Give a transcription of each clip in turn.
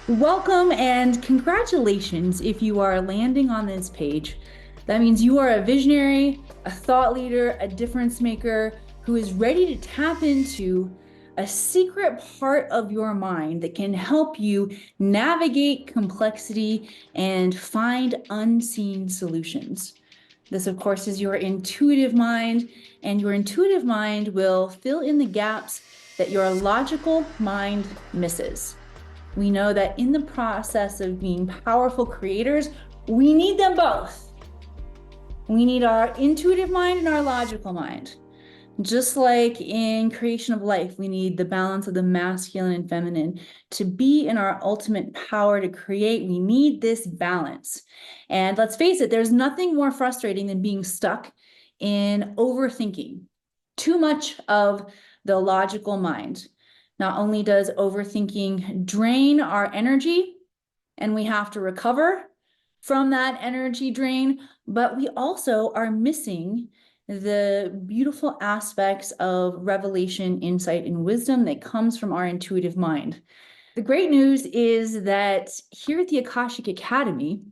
Welcome and congratulations if you are landing on this page. That means you are a visionary, a thought leader, a difference maker who is ready to tap into a secret part of your mind that can help you navigate complexity and find unseen solutions. This, of course, is your intuitive mind, and your intuitive mind will fill in the gaps that your logical mind misses. We know that in the process of being powerful creators, we need them both. We need our intuitive mind and our logical mind. Just like in creation of life, we need the balance of the masculine and feminine to be in our ultimate power to create. We need this balance. And let's face it, there's nothing more frustrating than being stuck in overthinking too much of the logical mind. Not only does overthinking drain our energy, and we have to recover from that energy drain, but we also are missing the beautiful aspects of revelation, insight, and wisdom that comes from our intuitive mind. The great news is that here at the Akashic Academy,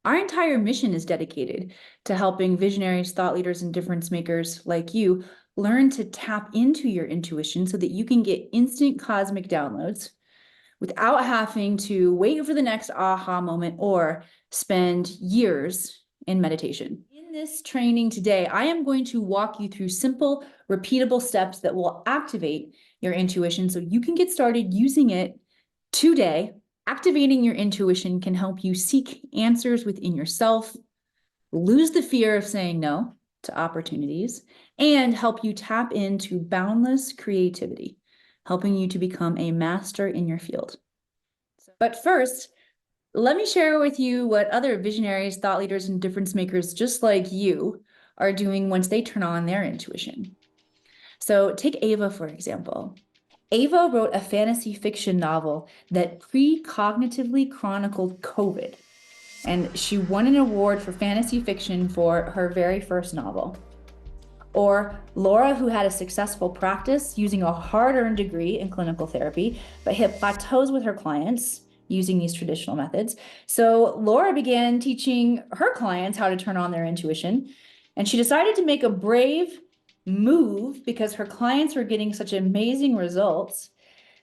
our entire mission is dedicated to helping visionaries, thought leaders, and difference makers like you learn to tap into your intuition so that you can get instant cosmic downloads without having to wait for the next aha moment or spend years in meditation. In this training today, I am going to walk you through simple, repeatable steps that will activate your intuition so you can get started using it today. Activating your intuition can help you seek answers within yourself, lose the fear of saying no to opportunities, and help you tap into boundless creativity, helping you to become a master in your field. But first, let me share with you what other visionaries, thought leaders, and difference makers just like you are doing once they turn on their intuition. So take Ava, for example. Ava wrote a fantasy fiction novel that precognitively chronicled COVID, and she won an award for fantasy fiction for her very first novel. Or Laura, who had a successful practice using a hard-earned degree in clinical therapy, but hit plateaus with her clients using these traditional methods. So Laura began teaching her clients how to turn on their intuition, and she decided to make a brave move because her clients were getting such amazing results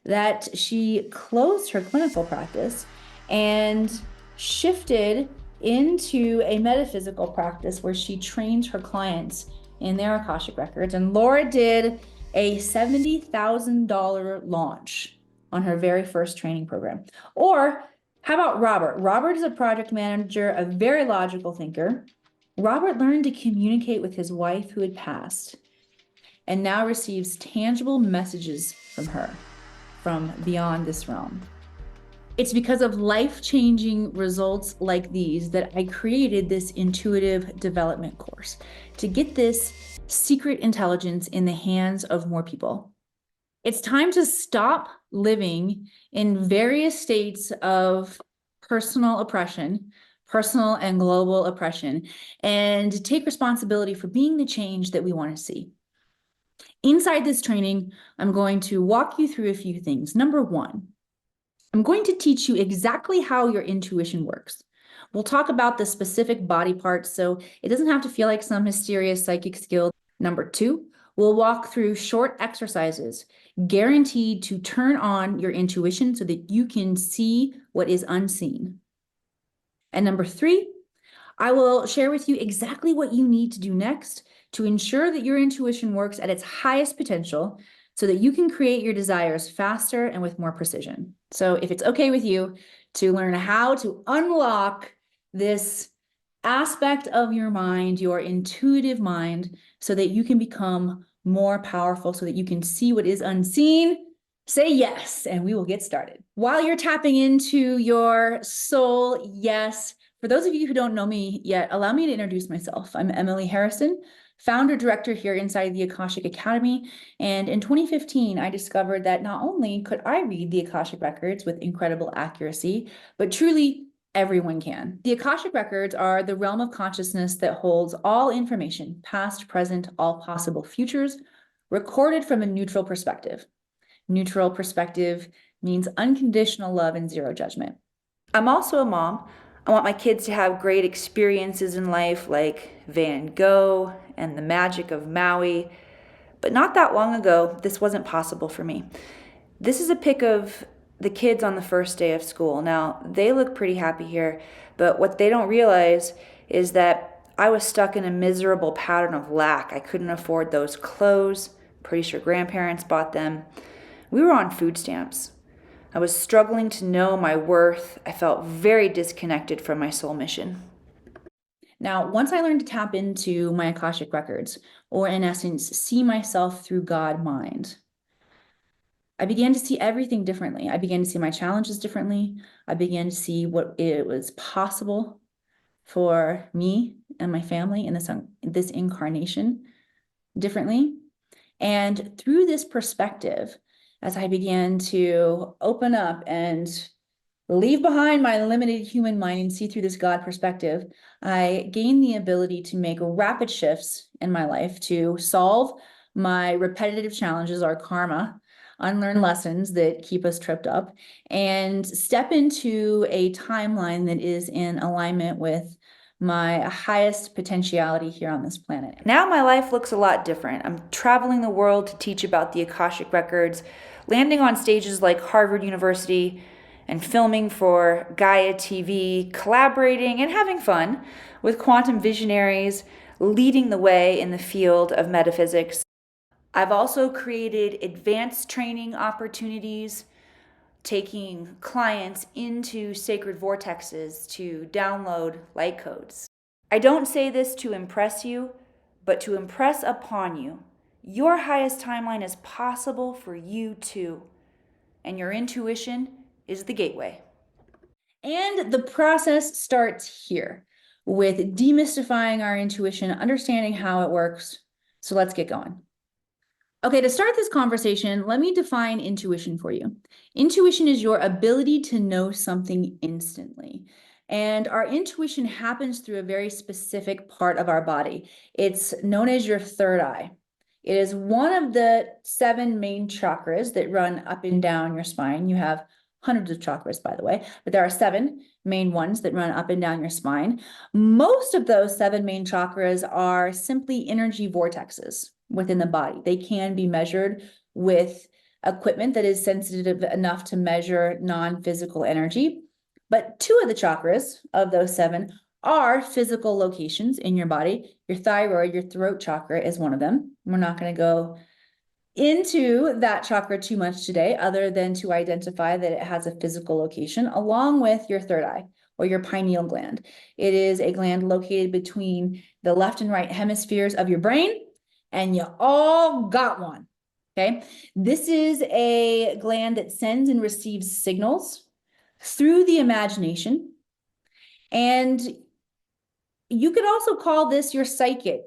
that she closed her clinical practice and shifted into a metaphysical practice where she trained her clients in their Akashic Records. And Laura did a $70,000 launch on her very first training program. Or how about Robert? Robert is a project manager, a very logical thinker. Robert learned to communicate with his wife who had passed and now receives tangible messages from her from beyond this realm. It's because of life-changing results like these that I created this intuitive development course to get this secret intelligence in the hands of more people. It's time to stop living in various states of personal oppression, personal and global oppression, and take responsibility for being the change that we want to see. Inside this training, I'm going to walk you through a few things. Number one, I'm going to teach you exactly how your intuition works. We'll talk about the specific body parts so it doesn't have to feel like some mysterious psychic skill. Number two, we'll walk through short exercises guaranteed to turn on your intuition so that you can see what is unseen. And number three, I will share with you exactly what you need to do next to ensure that your intuition works at its highest potential so that you can create your desires faster and with more precision. So if it's okay with you to learn how to unlock this aspect of your mind, your intuitive mind, so that you can become more powerful, so that you can see what is unseen, say yes, and we will get started. While you're tapping into your soul, yes, for those of you who don't know me yet, allow me to introduce myself. I'm Emily Harrison, founder director here inside the Akashic Academy. And in 2015, I discovered that not only could I read the Akashic Records with incredible accuracy, but truly everyone can. The Akashic Records are the realm of consciousness that holds all information, past, present, all possible futures, recorded from a neutral perspective. Neutral perspective means unconditional love and zero judgment. I'm also a mom. I want my kids to have great experiences in life like Van Gogh and the magic of Maui. But not that long ago, this wasn't possible for me. This is a pic of the kids on the first day of school. Now, they look pretty happy here, but what they don't realize is that I was stuck in a miserable pattern of lack. I couldn't afford those clothes. Pretty sure grandparents bought them. We were on food stamps. I was struggling to know my worth. I felt very disconnected from my soul mission. Now, once I learned to tap into my Akashic records, or in essence, see myself through God mind, I began to see everything differently. I began to see my challenges differently. I began to see what it was possible for me and my family in this incarnation differently. And through this perspective, as I began to open up and leave behind my limited human mind and see through this God perspective, I gained the ability to make rapid shifts in my life to solve my repetitive challenges, our karma, unlearn lessons that keep us tripped up, and step into a timeline that is in alignment with my highest potentiality here on this planet. Now my life looks a lot different. I'm traveling the world to teach about the Akashic Records, landing on stages like Harvard University, and filming for Gaia TV, collaborating and having fun with quantum visionaries, leading the way in the field of metaphysics. I've also created advanced training opportunities, taking clients into sacred vortexes to download light codes. I don't say this to impress you, but to impress upon you. Your highest timeline is possible for you too, and your intuition is the gateway. And the process starts here with demystifying our intuition, understanding how it works. So let's get going. Okay, to start this conversation, let me define intuition for you. Intuition is your ability to know something instantly. And our intuition happens through a very specific part of our body. It's known as your third eye. It is one of the 7 main chakras that run up and down your spine. You have hundreds of chakras, by the way, but there are 7 main ones that run up and down your spine. Most of those 7 main chakras are simply energy vortexes within the body. They can be measured with equipment that is sensitive enough to measure non-physical energy. But 2 of the chakras of those 7 are physical locations in your body. Your thyroid, your throat chakra is one of them. We're not going to go into that chakra too much today, other than to identify that it has a physical location, along with your third eye or your pineal gland. It is a gland located between the left and right hemispheres of your brain, and you all got one. Okay. This is a gland that sends and receives signals through the imagination. And you could also call this your psychic,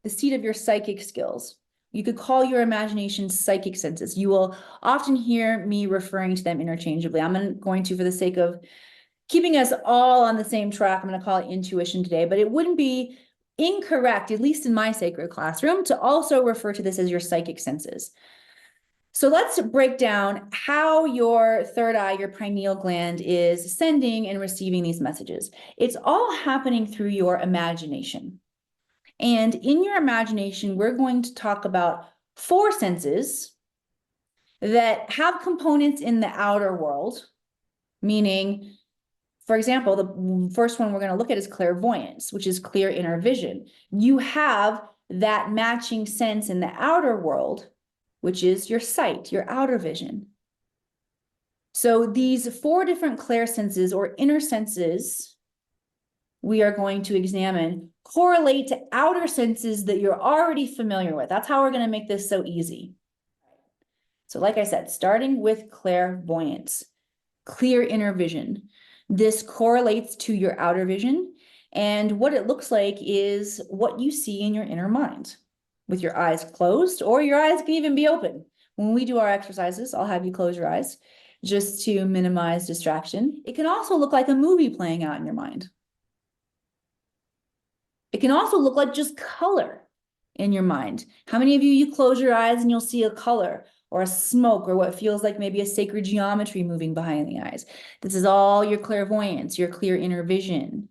the seat of your psychic skills. You could call your imagination psychic senses. You will often hear me referring to them interchangeably. I'm going to, for the sake of keeping us all on the same track, I'm going to call it intuition today, but it wouldn't be incorrect, at least in my sacred classroom, to also refer to this as your psychic senses. So let's break down how your third eye, your pineal gland, is sending and receiving these messages. It's all happening through your imagination. And in your imagination, we're going to talk about 4 senses that have components in the outer world, meaning, for example, the first one we're going to look at is clairvoyance, which is clear inner vision. You have that matching sense in the outer world, which is your sight, your outer vision. So these 4 different clairsenses or inner senses we are going to examine correlate to outer senses that you're already familiar with. That's how we're going to make this so easy. So like I said, starting with clairvoyance, clear inner vision. This correlates to your outer vision, and what it looks like is what you see in your inner mind with your eyes closed, or your eyes can even be open. When we do our exercises, I'll have you close your eyes just to minimize distraction. It can also look like a movie playing out in your mind. It can also look like just color in your mind. How many of you close your eyes and you'll see a color or a smoke, or what feels like maybe a sacred geometry moving behind the eyes. This is all your clairvoyance, your clear inner vision.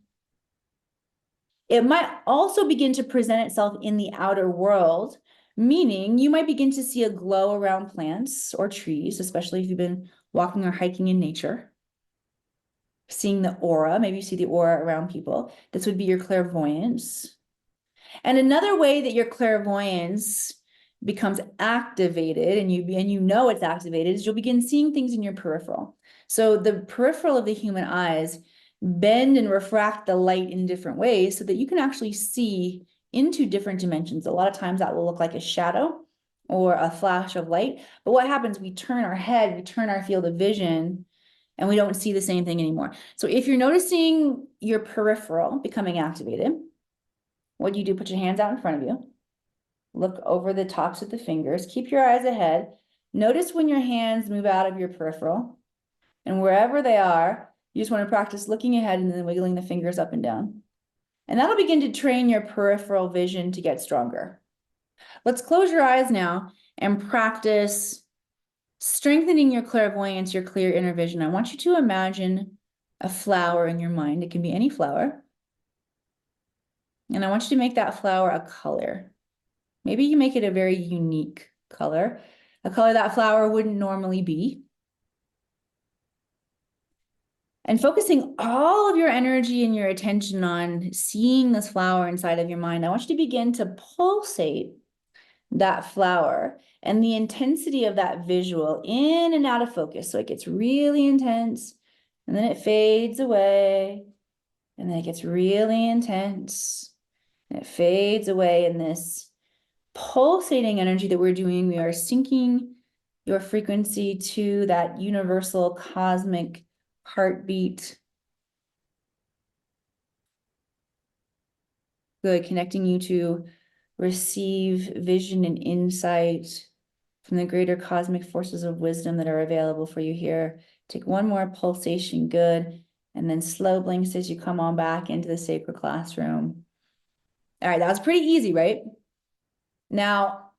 It might also begin to present itself in the outer world, meaning you might begin to see a glow around plants or trees, especially if you've been walking or hiking in nature. Seeing the aura, maybe you see the aura around people. This would be your clairvoyance. And another way that your clairvoyance becomes activated, and you know it's activated, is you'll begin seeing things in your peripheral. So the peripheral of the human eyes bend and refract the light in different ways so that you can actually see into different dimensions. A lot of times that will look like a shadow or a flash of light. But what happens, we turn our head, we turn our field of vision, and we don't see the same thing anymore. So if you're noticing your peripheral becoming activated, what do you do? Put your hands out in front of you. Look over the tops of the fingers. Keep your eyes ahead. Notice when your hands move out of your peripheral. And wherever they are, you just want to practice looking ahead and then wiggling the fingers up and down. And that'll begin to train your peripheral vision to get stronger. Let's close your eyes now and practice strengthening your clairvoyance, your clear inner vision. I want you to imagine a flower in your mind. It can be any flower. And I want you to make that flower a color. Maybe you make it a very unique color, a color that flower wouldn't normally be. And focusing all of your energy and your attention on seeing this flower inside of your mind, I want you to begin to pulsate that flower and the intensity of that visual in and out of focus. So it gets really intense, and then it fades away, and then it gets really intense, and it fades away. In this pulsating energy that we're doing, we are syncing your frequency to that universal cosmic heartbeat. Good, connecting you to receive vision and insight from the greater cosmic forces of wisdom that are available for you here. Take one more pulsation, good, and then slow blinks as you come on back into the sacred classroom. All right, that was pretty easy, right? Now,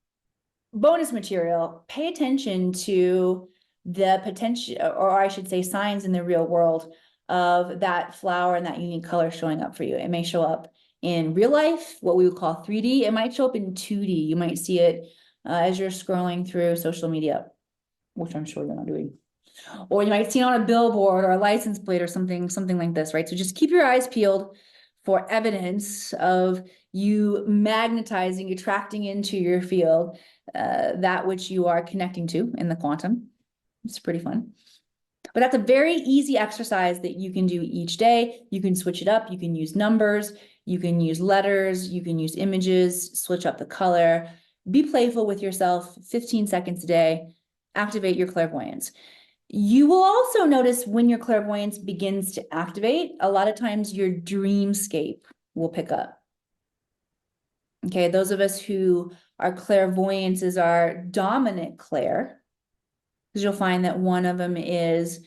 bonus material, pay attention to the potential, or I should say signs in the real world of that flower and that unique color showing up for you. It may show up in real life, what we would call 3D. It might show up in 2D. You might see it as you're scrolling through social media, which I'm sure you're not doing. Or you might see it on a billboard or a license plate or something like this, right? So just keep your eyes peeled for evidence of you magnetizing, attracting into your field that which you are connecting to in the quantum. It's pretty fun. But that's a very easy exercise that you can do each day. You can switch it up. You can use numbers. You can use letters. You can use images, switch up the color. Be playful with yourself, 15 seconds a day. Activate your clairvoyance. You will also notice when your clairvoyance begins to activate, a lot of times your dreamscape will pick up. Okay, those of us who are clairvoyants is our dominant clair, because you'll find that one of them is,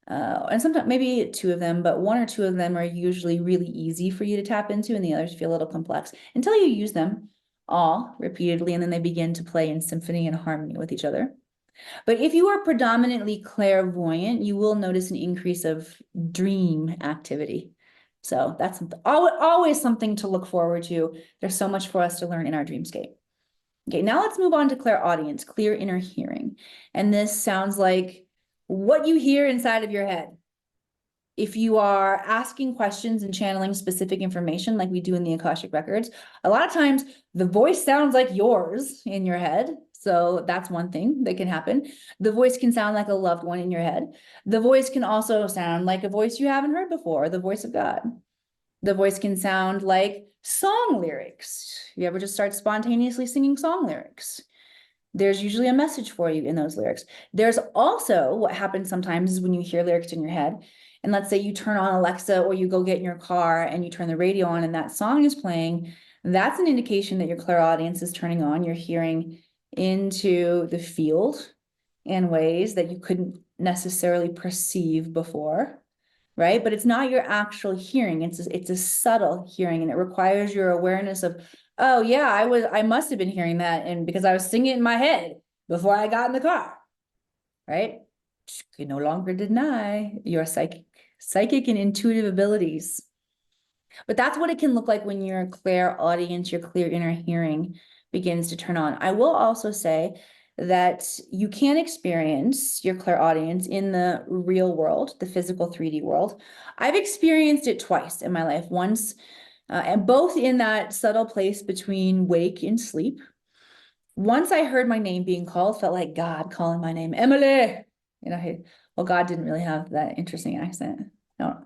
and sometimes maybe two of them, but one or two of them are usually really easy for you to tap into, and the others feel a little complex until you use them all repeatedly, and then they begin to play in symphony and harmony with each other. But if you are predominantly clairvoyant, you will notice an increase of dream activity. So that's always something to look forward to. There's so much for us to learn in our dreamscape. Okay, now let's move on to clairaudience, clear inner hearing. And this sounds like what you hear inside of your head. If you are asking questions and channeling specific information like we do in the Akashic Records, a lot of times the voice sounds like yours in your head. So that's one thing that can happen. The voice can sound like a loved one in your head. The voice can also sound like a voice you haven't heard before, the voice of God. The voice can sound like song lyrics. You ever just start spontaneously singing song lyrics? There's usually a message for you in those lyrics. There's also what happens sometimes is when you hear lyrics in your head, and let's say you turn on Alexa or you go get in your car and you turn the radio on and that song is playing, that's an indication that your clairaudience is turning on. You're hearing into the field in ways that you couldn't necessarily perceive before, right? But it's not your actual hearing. It's a subtle hearing, and it requires your awareness of, oh yeah, I must have been hearing that, and because I was singing it in my head, before I got in the car, right? You can no longer deny your psychic and intuitive abilities. But that's what it can look like when your clairaudience, your clear inner hearing begins to turn on. I will also say that you can experience your clairaudience in the real world, the physical 3D world. I've experienced it twice in my life. Once, and both in that subtle place between wake and sleep. Once I heard my name being called, felt like God calling my name, Emily. Well, God didn't really have that interesting accent. No,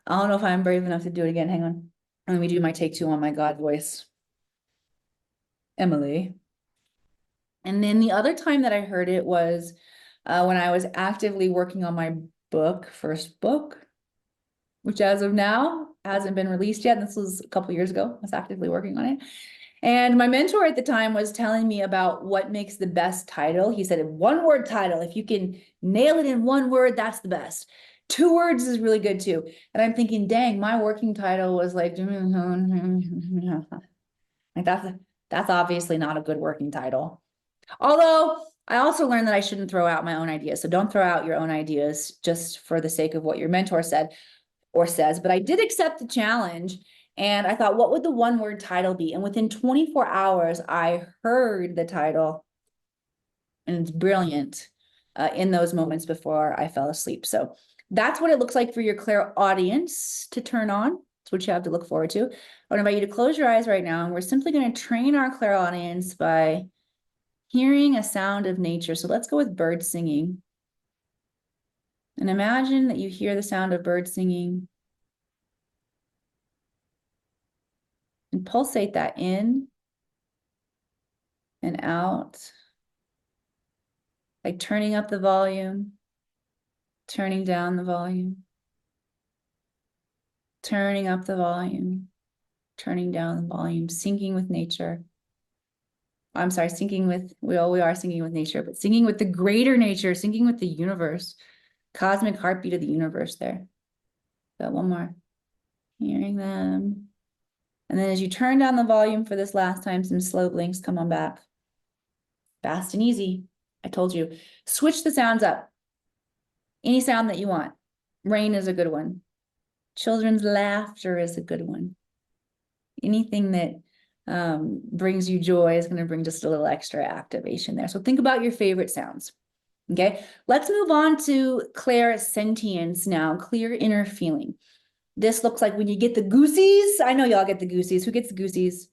I don't know if I'm brave enough to do it again. Hang on. Let me do my take 2 on my God voice. Emily. And then the other time that I heard it was when I was actively working on my first book, which as of now hasn't been released yet. This was a couple years ago. I was actively working on it. And my mentor at the time was telling me about what makes the best title. He said, 1-word title, if you can nail it in 1 word, that's the best. 2 words is really good too. And I'm thinking, dang, my working title was like, that's obviously not a good working title. Although I also learned that I shouldn't throw out my own ideas. So don't throw out your own ideas just for the sake of what your mentor said or says. But I did accept the challenge. And I thought, what would the 1-word title be? And within 24 hours, I heard the title. And it's brilliant in those moments before I fell asleep. So that's what it looks like for your clairaudience to turn on. That's what you have to look forward to. I want to invite you to close your eyes right now. And we're simply going to train our clairaudience by hearing a sound of nature. So let's go with birds singing. And imagine that you hear the sound of birds singing. And pulsate that in and out. Like turning up the volume, turning down the volume, turning up the volume, turning down the volume, syncing with nature. I'm sorry, syncing with, we are syncing with nature, but syncing with the greater nature, syncing with the universe, cosmic heartbeat of the universe there. Got one more. Hearing them. And then as you turn down the volume for this last time, some slow blinks come on back. Fast and easy. I told you. Switch the sounds up. Any sound that you want. Rain is a good one. Children's laughter is a good one. Anything that brings you joy is going to bring just a little extra activation there. So think about your favorite sounds. Okay, let's move on to clairsentience now, clear inner feeling. This looks like when you get the goosies. I know y'all get the goosies. Who gets the goosies?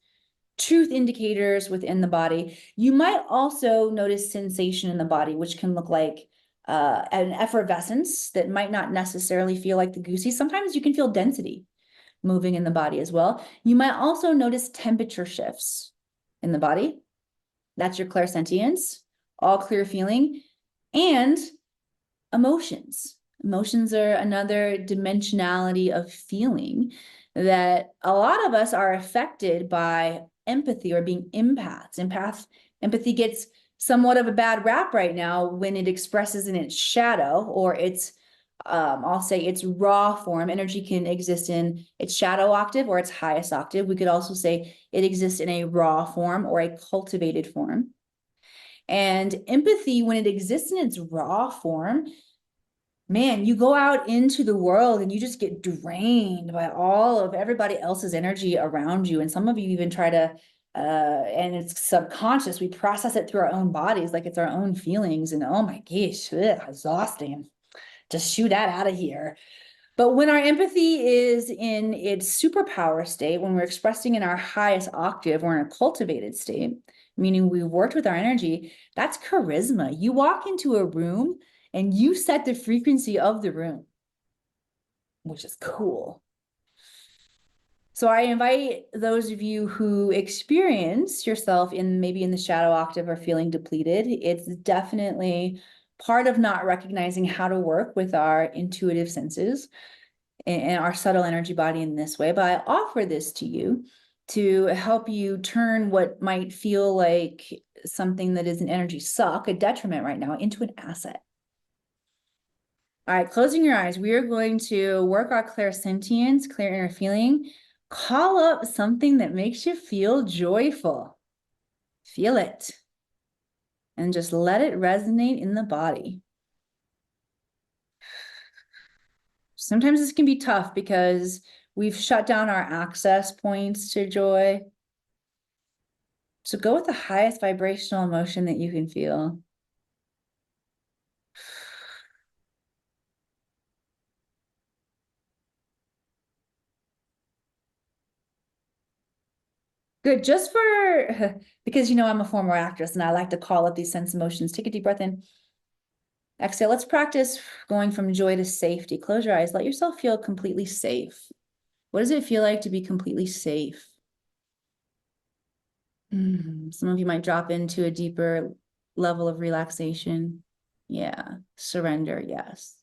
Truth indicators within the body. You might also notice sensation in the body, which can look like an effervescence that might not necessarily feel like the goosies. Sometimes you can feel density moving in the body as well. You might also notice temperature shifts in the body. That's your clairsentience, all clear feeling, and emotions. Emotions are another dimensionality of feeling that a lot of us are affected by empathy or being empaths. Empathy gets somewhat of a bad rap right now when it expresses in its shadow or its I'll say its raw form. Energy can exist in its shadow octave or its highest octave. We could also say it exists in a raw form or a cultivated form. And empathy, when it exists in its raw form, man, you go out into the world and you just get drained by all of everybody else's energy around you. And some of you even try to, and it's subconscious, we process it through our own bodies, like it's our own feelings. And oh my gosh, exhausting. Just shoo that out of here. But when our empathy is in its superpower state, when we're expressing in our highest octave, we're in a cultivated state, meaning we worked with our energy, that's charisma. You walk into a room and you set the frequency of the room, which is cool. So I invite those of you who experience yourself in maybe in the shadow octave or feeling depleted, it's definitely part of not recognizing how to work with our intuitive senses and our subtle energy body in this way. But I offer this to you to help you turn what might feel like something that is an energy suck, a detriment right now, into an asset. All right, closing your eyes, we are going to work our clairsentience, clear inner feeling. Call up something that makes you feel joyful. Feel it. and just let it resonate in the body. Sometimes this can be tough because we've shut down our access points to joy. So go with the highest vibrational emotion that you can feel. Good, just for, because I'm a former actress and I like to call up these sense emotions. Take a deep breath in. Exhale. Let's practice going from joy to safety. Close your eyes. Let yourself feel completely safe. What does it feel like to be completely safe? Some of you might drop into a deeper level of relaxation. Yeah. Surrender. Yes.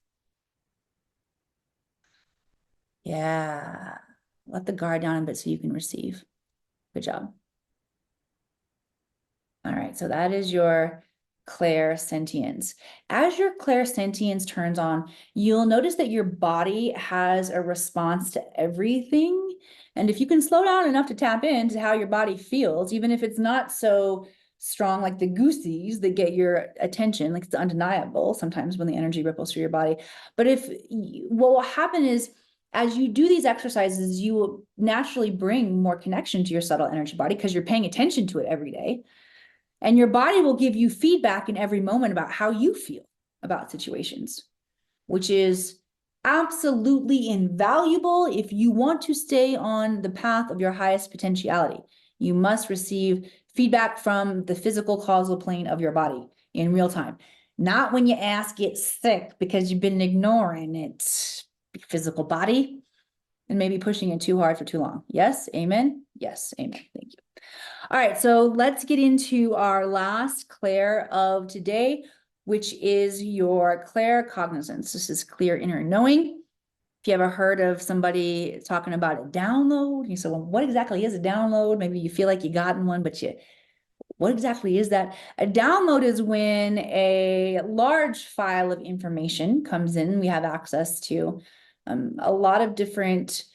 Yeah. Let the guard down a bit so you can receive. Good job. All right, so that is your clairsentience. As your clairsentience turns on, you'll notice that your body has a response to everything. And if you can slow down enough to tap into how your body feels, even if it's not so strong like the goosies that get your attention, like it's undeniable sometimes when the energy ripples through your body. But what will happen is, as you do these exercises, you will naturally bring more connection to your subtle energy body because you're paying attention to it every day. And your body will give you feedback in every moment about how you feel about situations, which is absolutely invaluable if you want to stay on the path of your highest potentiality. You must receive feedback from the physical causal plane of your body in real time. Not when your ass gets sick because you've been ignoring it, physical body, and maybe pushing it too hard for too long. Yes, amen? Yes, amen. Thank you. All right, so let's get into our last clair of today, which is your claircognizance. This is clear inner knowing. If you ever heard of somebody talking about a download, you say, well, what exactly is a download? Maybe you feel like you gotten one, but what exactly is that? A download is when a large file of information comes in. We have access to a lot of different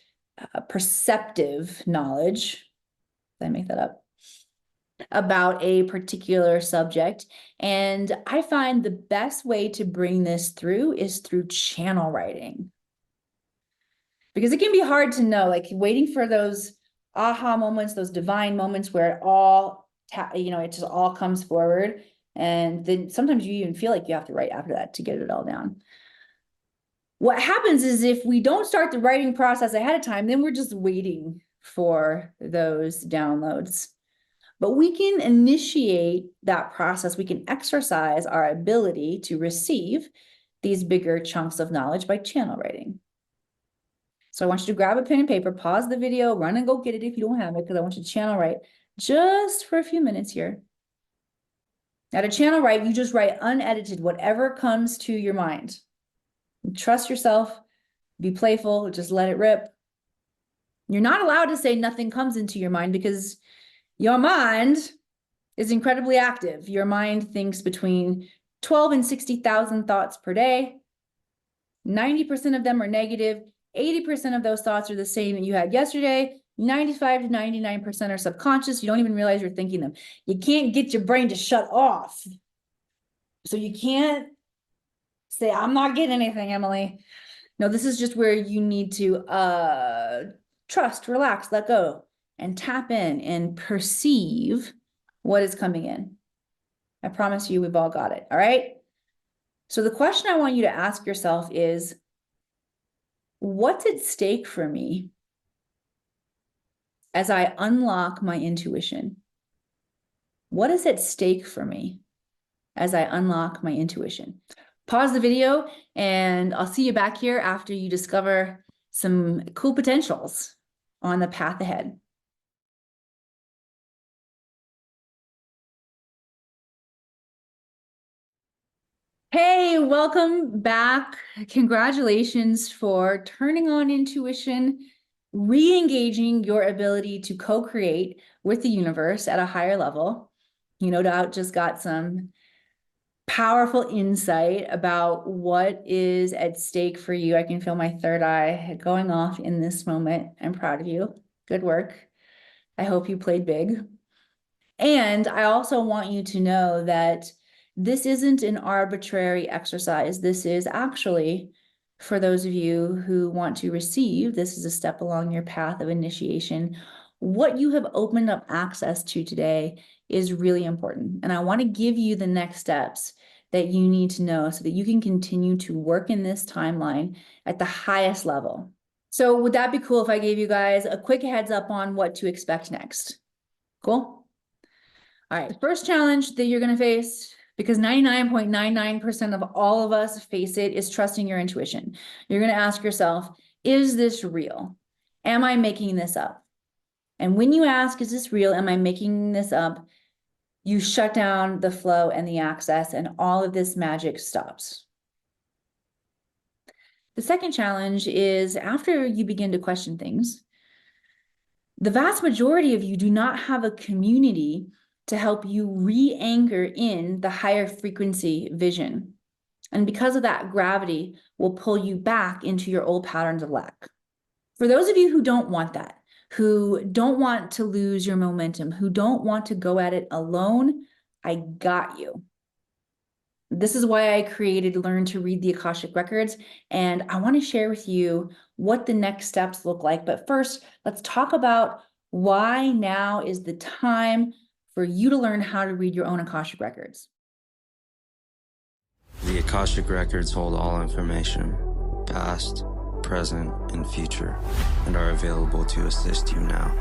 perceptive knowledge. Did I make that up? About a particular subject. And I find the best way to bring this through is through channel writing. Because it can be hard to know, like waiting for those aha moments, those divine moments where it just all comes forward. And then sometimes you even feel like you have to write after that to get it all down. What happens is if we don't start the writing process ahead of time, then we're just waiting for those downloads. But we can initiate that process. We can exercise our ability to receive these bigger chunks of knowledge by channel writing. So I want you to grab a pen and paper, pause the video, run and go get it if you don't have it, because I want you to channel write just for a few minutes here. Now to channel write, you just write unedited, whatever comes to your mind. Trust yourself, be playful, just let it rip. You're not allowed to say nothing comes into your mind because your mind is incredibly active. Your mind thinks between 12 and 60,000 thoughts per day. 90% of them are negative. 80% of those thoughts are the same that you had yesterday. 95 to 99% are subconscious. You don't even realize you're thinking them. You can't get your brain to shut off. So you can't say, I'm not getting anything, Emily. No, this is just where you need to trust, relax, let go, and tap in and perceive what is coming in. I promise you, we've all got it. All right. So the question I want you to ask yourself is, what's at stake for me as I unlock my intuition? What is at stake for me as I unlock my intuition? Pause the video and I'll see you back here after you discover some cool potentials on the path ahead. Hey, welcome back. Congratulations for turning on intuition, re-engaging your ability to co-create with the universe at a higher level. You no doubt just got some powerful insight about what is at stake for you. I can feel my third eye going off in this moment. I'm proud of you. Good work. I hope you played big. And I also want you to know that This isn't an arbitrary exercise. This is actually, for those of you who want to receive, this is a step along your path of initiation. What you have opened up access to today is really important. And I want to give you the next steps that you need to know so that you can continue to work in this timeline at the highest level. So would that be cool if I gave you guys a quick heads up on what to expect next? Cool? All right, the first challenge that you're going to face, because 99.99% of all of us face it, is trusting your intuition. You're going to ask yourself, is this real? Am I making this up? And when you ask, is this real? Am I making this up? You shut down the flow and the access, and all of this magic stops. The second challenge is, after you begin to question things, the vast majority of you do not have a community to help you re-anchor in the higher frequency vision. And because of that, gravity will pull you back into your old patterns of lack. For those of you who don't want that, who don't want to lose your momentum, who don't want to go at it alone, I got you. This is why I created Learn to Read the Akashic Records, and I want to share with you what the next steps look like. But first, let's talk about why now is the time for you to learn how to read your own Akashic Records. The Akashic Records hold all information, past, present, and future, and are available to assist you now.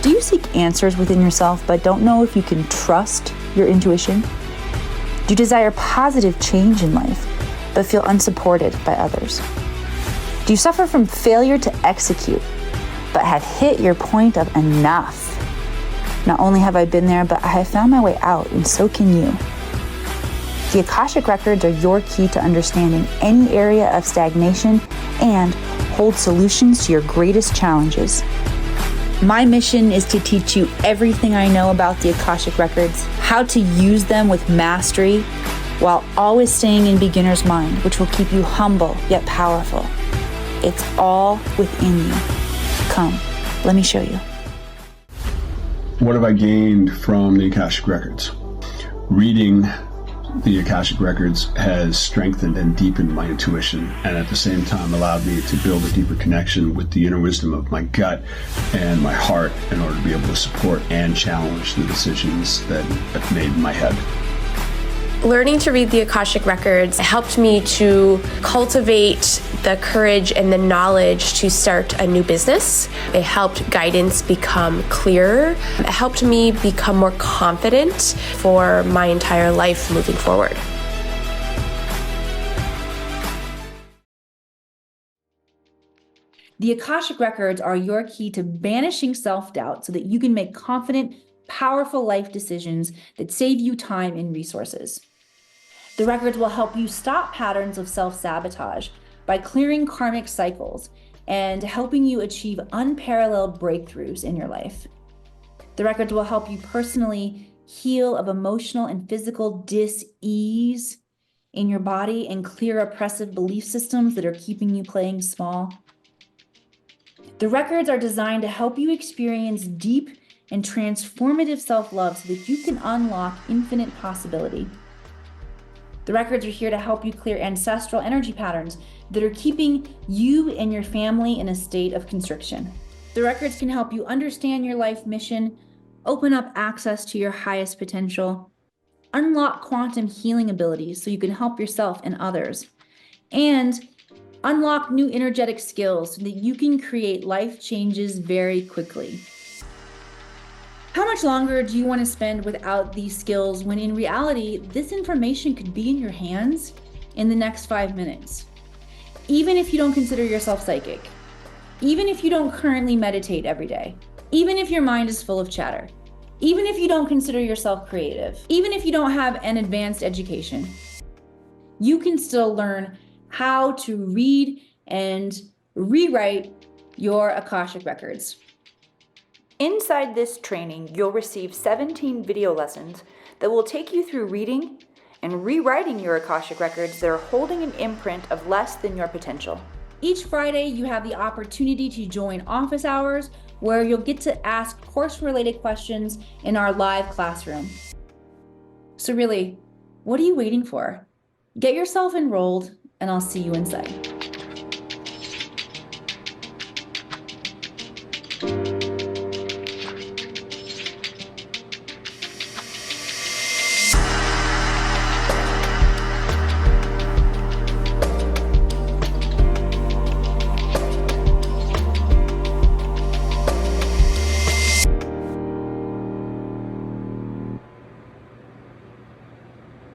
Do you seek answers within yourself but don't know if you can trust your intuition? Do you desire positive change in life but feel unsupported by others? Do you suffer from failure to execute but have hit your point of enough? Not only have I been there, but I have found my way out, and so can you. The Akashic Records are your key to understanding any area of stagnation and hold solutions to your greatest challenges. My mission is to teach you everything I know about the Akashic Records, how to use them with mastery, while always staying in beginner's mind, which will keep you humble yet powerful. It's all within you. Come, let me show you. What have I gained from the Akashic Records? Reading the Akashic Records has strengthened and deepened my intuition, and at the same time allowed me to build a deeper connection with the inner wisdom of my gut and my heart in order to be able to support and challenge the decisions that I've made in my head. Learning to read the Akashic Records helped me to cultivate the courage and the knowledge to start a new business. It helped guidance become clearer. It helped me become more confident for my entire life moving forward. The Akashic Records are your key to banishing self-doubt so that you can make confident, powerful life decisions that save you time and resources. The records will help you stop patterns of self-sabotage by clearing karmic cycles and helping you achieve unparalleled breakthroughs in your life. The records will help you personally heal of emotional and physical dis-ease in your body and clear oppressive belief systems that are keeping you playing small. The records are designed to help you experience deep and transformative self-love so that you can unlock infinite possibility. The records are here to help you clear ancestral energy patterns that are keeping you and your family in a state of constriction. The records can help you understand your life mission, open up access to your highest potential, unlock quantum healing abilities so you can help yourself and others, and unlock new energetic skills so that you can create life changes very quickly. How much longer do you want to spend without these skills when in reality, this information could be in your hands in the next 5 minutes? Even if you don't consider yourself psychic, even if you don't currently meditate every day, even if your mind is full of chatter, even if you don't consider yourself creative, even if you don't have an advanced education, you can still learn how to read and rewrite your Akashic Records. Inside this training, you'll receive 17 video lessons that will take you through reading and rewriting your Akashic Records that are holding an imprint of less than your potential. Each Friday, you have the opportunity to join office hours where you'll get to ask course-related questions in our live classroom. So really, what are you waiting for? Get yourself enrolled, and I'll see you inside.